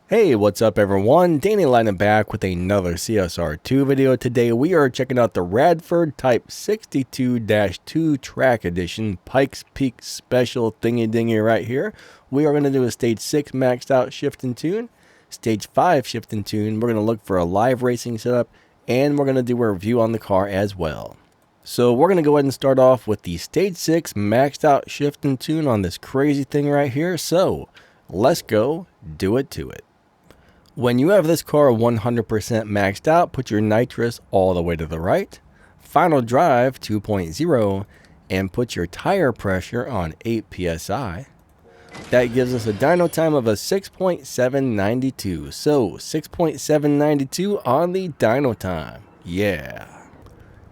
Hey, what's up everyone? Danny Lightning back with another CSR2 video. Today we are checking out the Radford Type 62-2 Track Edition Pikes Peak Special Thingy Dingy right here. We are going to do a Stage 6 maxed out shift and tune, Stage 5 shift and tune. We're going to look for a live racing setup, and we're going to do a review on the car as well. So we're going to go ahead and start off with the Stage 6 maxed out shift and tune on this crazy thing right here. So let's go do it to it. When you have this car 100% maxed out, put your nitrous all the way to the right, final drive 2.0, and put your tire pressure on 8 psi. That gives us a dyno time of a 6.792. So 6.792 on the dyno time. Yeah.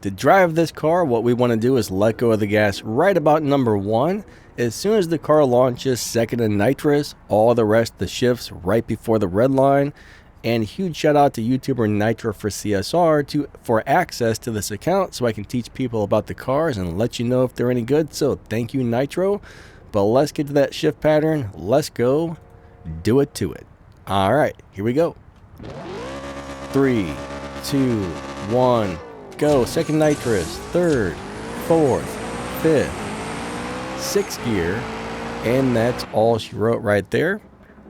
To drive this car, what we want to do is let go of the gas right about number 1. As soon as the car launches second in nitrous, all the rest of the shifts right before the red line. And huge shout out to YouTuber Nitro for CSR for access to this account so I can teach people about the cars and let you know if they're any good. So thank you, Nitro. But let's get to that shift pattern. Let's go do it to it. All right, here we go. 3, 2, 1, go. Second nitrous, third, fourth, fifth, 6th gear, and that's all she wrote right there.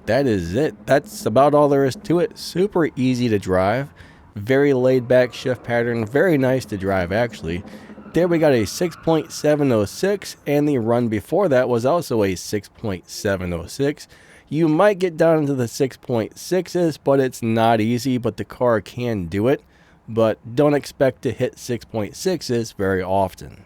That is it. That's about all there is to it. Super easy to drive, very laid back shift pattern, very nice to drive actually. There we got a 6.706, and the run before that was also a 6.706. You might get down into the 6.6s, but it's not easy, but the car can do it. But don't expect to hit 6.6s very often.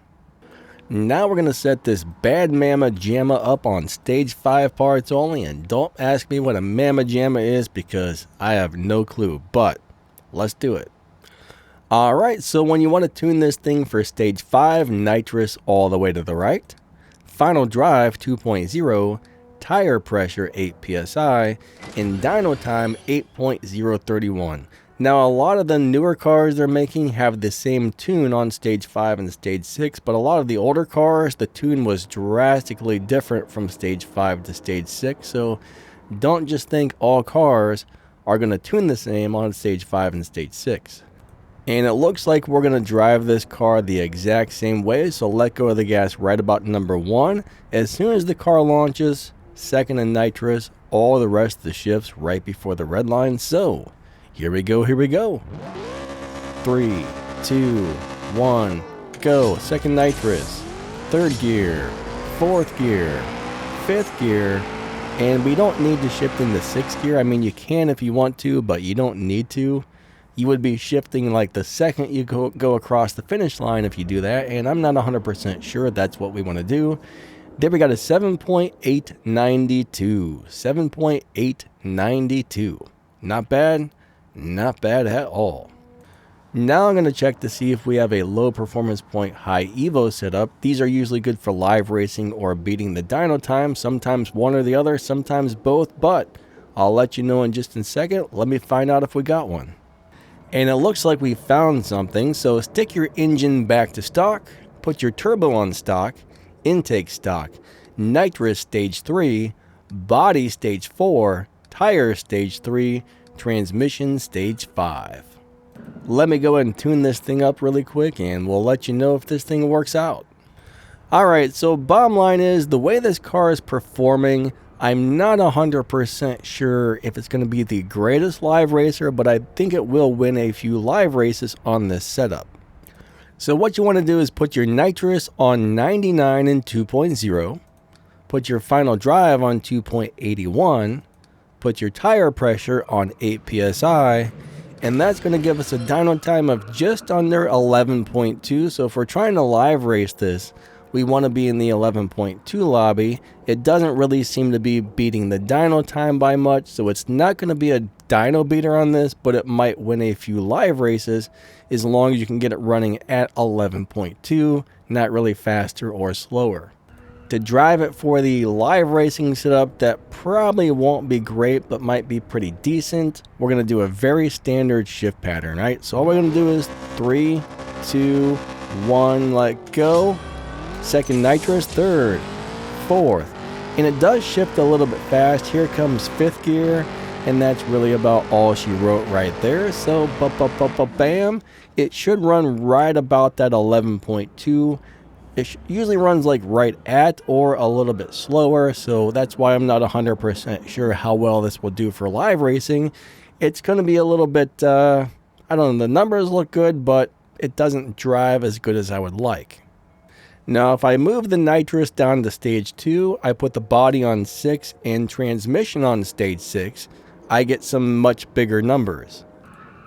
Now we're going to set this bad mama jamma up on stage 5 parts only, and don't ask me what a mama jamma is because I have no clue, but let's do it. Alright, so when you want to tune this thing for stage 5, nitrous all the way to the right, final drive 2.0, tire pressure 8 psi, and dyno time 8.031. Now, a lot of the newer cars they're making have the same tune on stage 5 and stage 6, but a lot of the older cars, the tune was drastically different from stage 5 to stage 6, so don't just think all cars are going to tune the same on stage 5 and stage 6. And it looks like we're going to drive this car the exact same way, so let go of the gas right about number 1. As soon as the car launches, second in nitrous, all the rest of the shifts right before the red line, so here we go, here we go. 3, 2, 1, go. Second nitrous, third gear, fourth gear, fifth gear, and we don't need to shift into 6th gear. I mean, you can if you want to, but you don't need to. You would be shifting like the second you go across the finish line if you do that, and I'm not 100% sure that's what we want to do. There we got a 7.892. 7.892. Not bad. Not bad at all. Now I'm going to check to see if we have a low performance point high evo setup. These are usually good for live racing or beating the dyno time. Sometimes one or the other, sometimes both, but I'll let you know in just a second. Let me find out if we got one. And it looks like we found something. So stick your engine back to stock, put your turbo on stock, intake stock, nitrous stage 3, body stage 4, tire stage 3, transmission stage 5. Let me go ahead and tune this thing up really quick and we'll let you know if this thing works out. Alright, so bottom line is the way this car is performing, I'm not 100% sure if it's going to be the greatest live racer, but I think it will win a few live races on this setup. So what you want to do is put your nitrous on 99 and 2.0, put your final drive on 2.81, put your tire pressure on 8 psi, and that's going to give us a dyno time of just under 11.2. So if we're trying to live race this, we want to be in the 11.2 lobby. It doesn't really seem to be beating the dyno time by much, so it's not going to be a dyno beater on this, but it might win a few live races as long as you can get it running at 11.2, not really faster or slower. To drive it for the live racing setup, that probably won't be great, but might be pretty decent. We're going to do a very standard shift pattern, right? So all we're going to do is 3, 2, 1, let go. Second nitrous, third, fourth. And it does shift a little bit fast. Here comes 5th gear. And that's really about all she wrote right there. So, bam, it should run right about that 11.2. It usually runs like right at or a little bit slower, so that's why I'm not 100% sure how well this will do for live racing. It's going to be a little bit, I don't know, the numbers look good, but it doesn't drive as good as I would like. Now, if I move the nitrous down to stage 2, I put the body on 6 and transmission on stage 6, I get some much bigger numbers.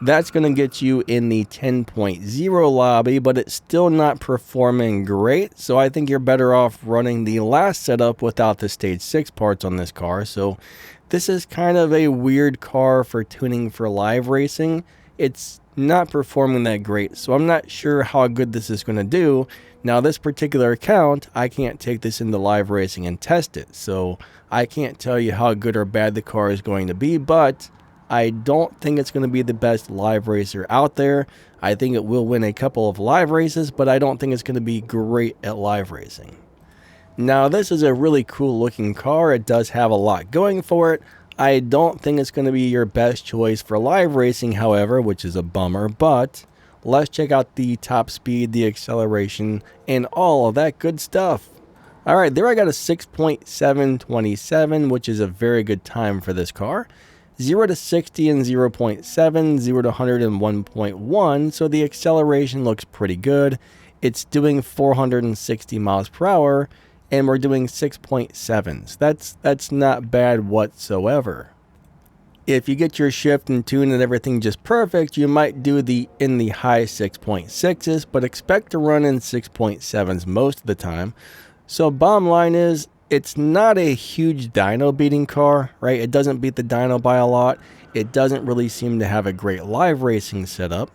That's going to get you in the 10.0 lobby, but it's still not performing great, so I think you're better off running the last setup without the stage 6 parts on this car. So this is kind of a weird car for tuning for live racing. It's not performing that great, so I'm not sure how good this is going to do. Now, this particular account, I can't take this into live racing and test it, so I can't tell you how good or bad the car is going to be, but I don't think it's going to be the best live racer out there. I think it will win a couple of live races, but I don't think it's going to be great at live racing. Now, this is a really cool looking car. It does have a lot going for it. I don't think it's going to be your best choice for live racing, however, which is a bummer, but let's check out the top speed, the acceleration, and all of that good stuff. All right, there I got a 6.727, which is a very good time for this car. 0 to 60 in 0.7, 0 to 100 in 1.1, so the acceleration looks pretty good. It's doing 460 miles per hour, and we're doing 6.7s. That's not bad whatsoever. If you get your shift and tune and everything just perfect, you might do in the high 6.6s, but expect to run in 6.7s most of the time. So bottom line is, it's not a huge dyno beating car, right? It doesn't beat the dyno by a lot. It doesn't really seem to have a great live racing setup.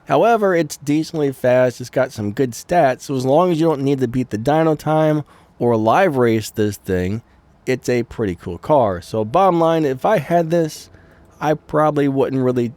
However, it's decently fast. It's got some good stats. So as long as you don't need to beat the dyno time or live race this thing, it's a pretty cool car. So bottom line, if I had this, I probably wouldn't really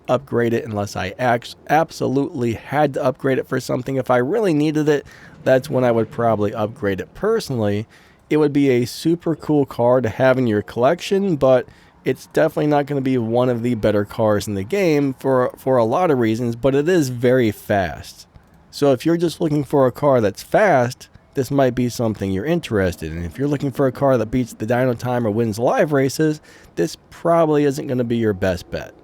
upgrade it unless I absolutely had to upgrade it for something. If I really needed it, that's when I would probably upgrade it personally. It would be a super cool car to have in your collection, but it's definitely not going to be one of the better cars in the game for a lot of reasons, but it is very fast. So if you're just looking for a car that's fast, this might be something you're interested in. If you're looking for a car that beats the dyno time or wins live races, this probably isn't going to be your best bet.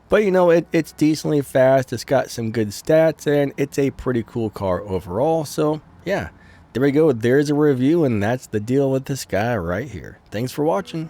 But you know, it's decently fast, it's got some good stats, and it's a pretty cool car overall. So yeah, there we go. There's a review, and that's the deal with this guy right here. Thanks for watching.